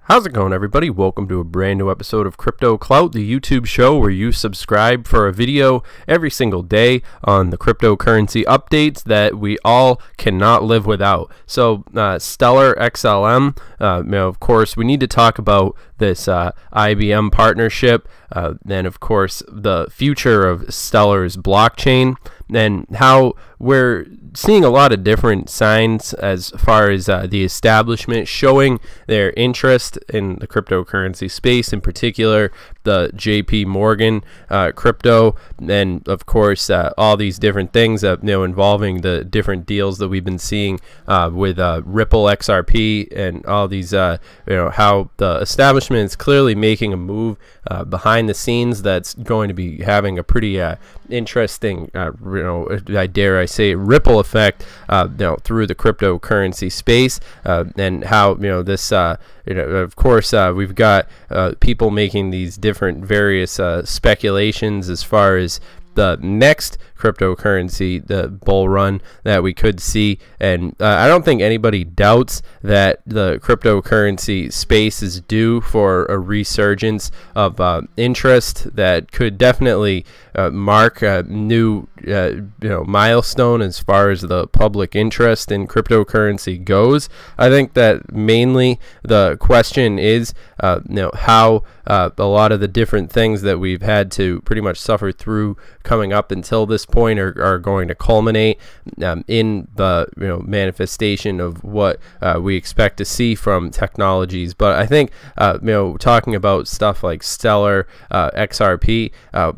How's it going, everybody? Welcome to a brand new episode of Crypto Clout, the YouTube show where you subscribe for a video every single day on the cryptocurrency updates that we all cannot live without. So, Stellar XLM, of course, we need to talk about this IBM partnership, then, of course, the future of Stellar's blockchain, and how we're seeing a lot of different signs as far as the establishment showing their interest in the cryptocurrency space, in particular the JP Morgan crypto, and of course all these different things involving the different deals that we've been seeing with Ripple XRP and all these how the establishment is clearly making a move behind the scenes that's going to be having a pretty interesting I dare I say ripple effect through the cryptocurrency space, and how this of course we've got people making these different various speculations as far as the next cryptocurrency, the bull run that we could see, and I don't think anybody doubts that the cryptocurrency space is due for a resurgence of interest that could definitely mark a new milestone as far as the public interest in cryptocurrency goes. I think that mainly the question is how a lot of the different things that we've had to pretty much suffer through coming up until this point are going to culminate in the manifestation of what we expect to see from technologies. But I think talking about stuff like Stellar XRP,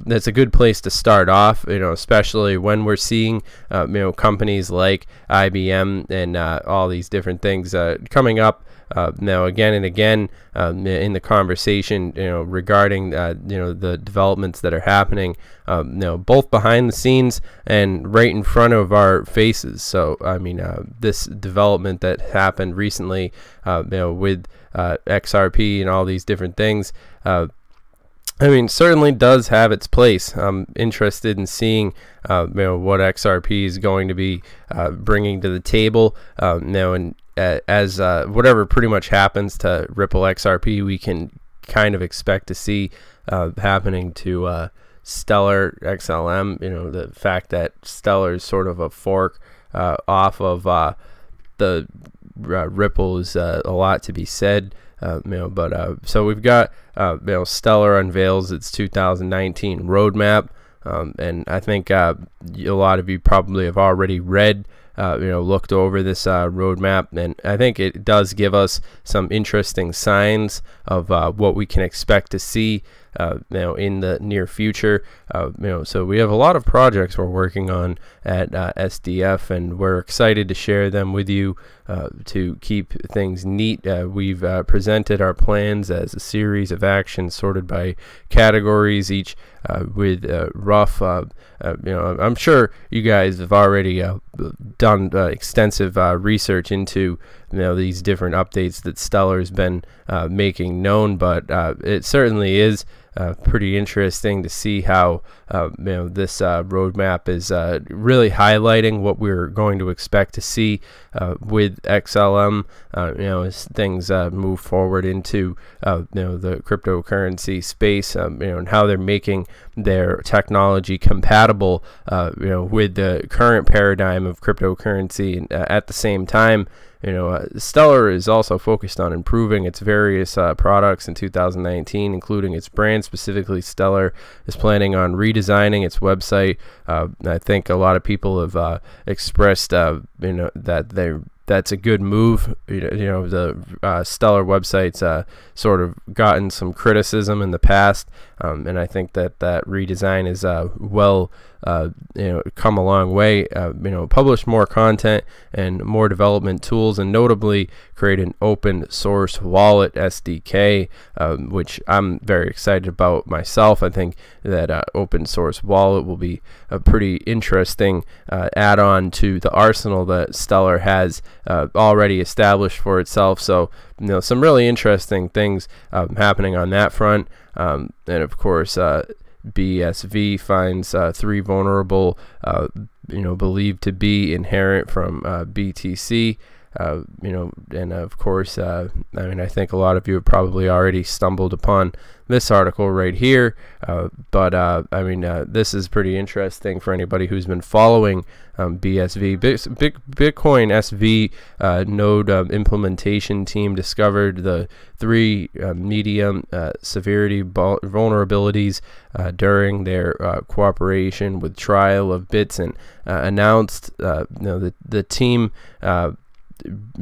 that's a good place to start off, especially when we're seeing companies like IBM and all these different things coming up now again and again in the conversation regarding the developments that are happening both behind the scenes and right in front of our faces. So I mean this development that happened recently with XRP and all these different things, I mean, certainly does have its place. I'm interested in seeing what XRP is going to be bringing to the table and as whatever pretty much happens to Ripple XRP, we can kind of expect to see happening to Stellar XLM. The fact that Stellar is sort of a fork off of the Ripple is a lot to be said. So we've got Stellar unveils its 2019 roadmap, and I think a lot of you probably have already read looked over this roadmap, and I think it does give us some interesting signs of what we can expect to see in the near future. So we have a lot of projects we're working on at SDF, and we're excited to share them with you to keep things neat. We've presented our plans as a series of actions sorted by categories, each with rough I'm sure you guys have already done extensive research into these different updates that Stellar's been making known, but it certainly is pretty interesting to see how this roadmap is really highlighting what we're going to expect to see with XLM as things move forward into the cryptocurrency space, and how they're making their technology compatible with the current paradigm of cryptocurrency, and at the same time Stellar is also focused on improving its various products in 2019, including its brand. Specifically, Stellar is planning on redesigning its website. I think a lot of people have expressed that that's a good move. The Stellar website's sort of gotten some criticism in the past, and I think that redesign is come a long way. Publish more content and more development tools, and notably create an open source wallet SDK, which I'm very excited about myself. I think that open source wallet will be a pretty interesting add-on to the arsenal that Stellar has already established for itself. So some really interesting things happening on that front, and of course BSV finds 3 vulnerable believed to be inherent from BTC. and of course, I mean, I think a lot of you have probably already stumbled upon this article right here, but I mean, this is pretty interesting for anybody who's been following BSV. Bitcoin SV node implementation team discovered the 3 medium severity vulnerabilities during their cooperation with Trial of Bits, and announced the team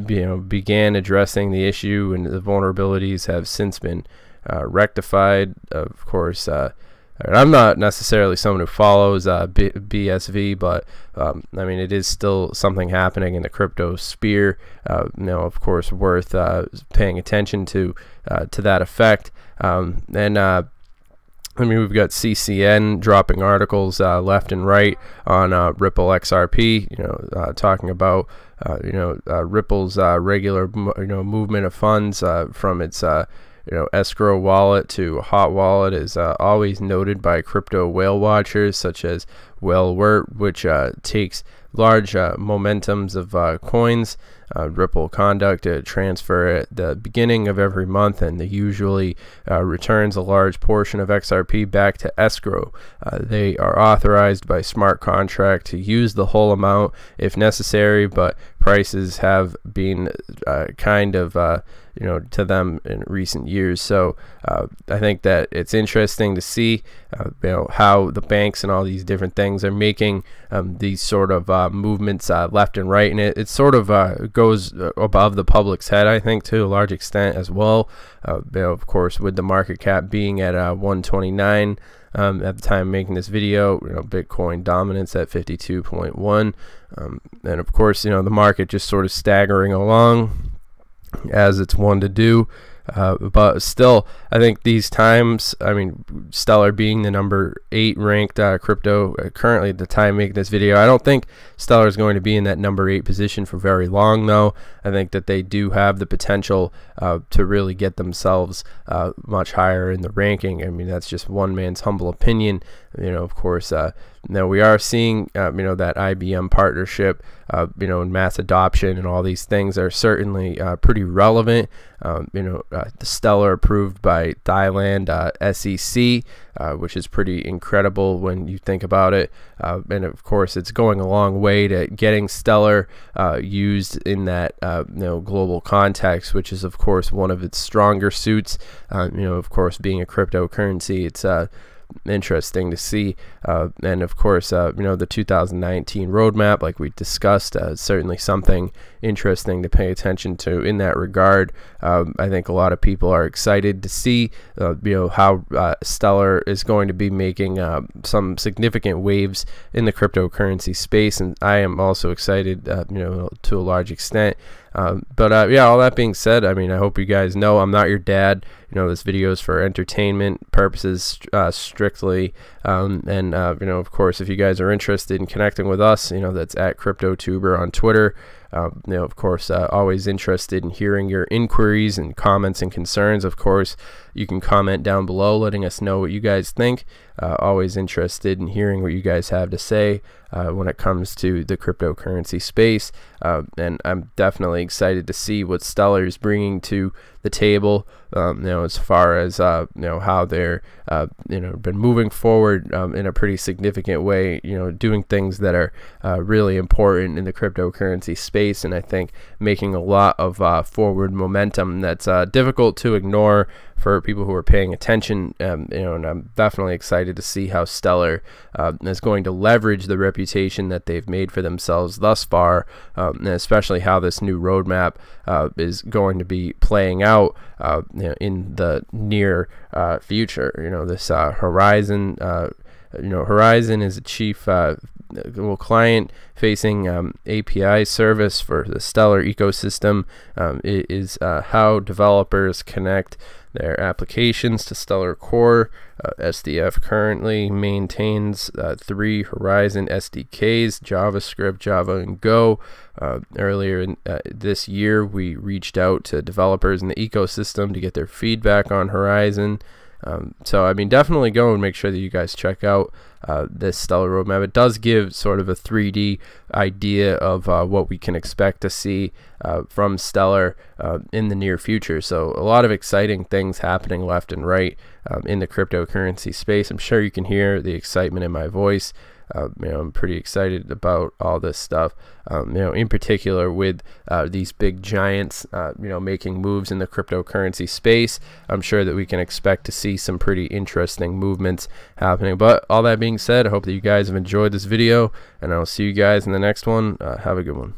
began addressing the issue, and the vulnerabilities have since been rectified. Of course, I'm not necessarily someone who follows BSV, but I mean, it is still something happening in the crypto sphere. Of course, worth paying attention to that effect. I mean, we've got CCN dropping articles left and right on Ripple XRP, talking about Ripple's regular movement of funds from its escrow wallet to hot wallet is always noted by crypto whale watchers such as Whale-Wert, which takes large momentums of coins. Ripple conduct a transfer at the beginning of every month, and they usually returns a large portion of XRP back to escrow. They are authorized by smart contract to use the whole amount if necessary, but prices have been kind of to them in recent years. So I think that it's interesting to see how the banks and all these different things are making these sort of movements left and right, and it sort of goes above the public's head, I think, to a large extent as well. Of course, with the market cap being at 129 at the time of making this video, Bitcoin dominance at 52.1, and of course, the market just sort of staggering along as it's one to do. But still, I think these times, I mean, Stellar being the number 8 ranked crypto currently at the time making this video, I don't think Stellar is going to be in that number 8 position for very long, though. I think that they do have the potential to really get themselves much higher in the ranking. I mean, that's just one man's humble opinion. Of course, now we are seeing that IBM partnership, and mass adoption and all these things are certainly pretty relevant. The Stellar approved by Thailand SEC, which is pretty incredible when you think about it. And of course, it's going a long way to getting Stellar used in that global context, which is of course one of its stronger suits. Of course, being a cryptocurrency, it's interesting to see, and of course, the 2019 roadmap, like we discussed, certainly something interesting to pay attention to in that regard. I think a lot of people are excited to see, how Stellar is going to be making some significant waves in the cryptocurrency space, and I am also excited, to a large extent. But yeah, all that being said, I mean, I hope you guys know I'm not your dad. This video is for entertainment purposes strictly, and of course, if you guys are interested in connecting with us, that's at CryptoTuber on Twitter. Of course, always interested in hearing your inquiries and comments and concerns. Of course, you can comment down below letting us know what you guys think. Always interested in hearing what you guys have to say when it comes to the cryptocurrency space, and I'm definitely excited to see what Stellar is bringing to the table, as far as how they're been moving forward in a pretty significant way, doing things that are really important in the cryptocurrency space, and I think making a lot of forward momentum that's difficult to ignore for people who are paying attention. And I'm definitely excited to see how Stellar is going to leverage the reputation that they've made for themselves thus far, and especially how this new roadmap is going to be playing out in the near future. This Horizon, Horizon is a chief client-facing API service for the Stellar ecosystem. It is how developers connect their applications to Stellar Core. SDF currently maintains 3 Horizon SDKs: JavaScript, Java, and Go. Earlier in this year, we reached out to developers in the ecosystem to get their feedback on Horizon. So I mean, definitely go and make sure that you guys check out this Stellar roadmap. It does give sort of a 3D idea of what we can expect to see from Stellar in the near future. So a lot of exciting things happening left and right in the cryptocurrency space. I'm sure you can hear the excitement in my voice. I'm pretty excited about all this stuff, in particular with these big giants, making moves in the cryptocurrency space. I'm sure that we can expect to see some pretty interesting movements happening. But all that being said, I hope that you guys have enjoyed this video, and I'll see you guys in the next one. Have a good one.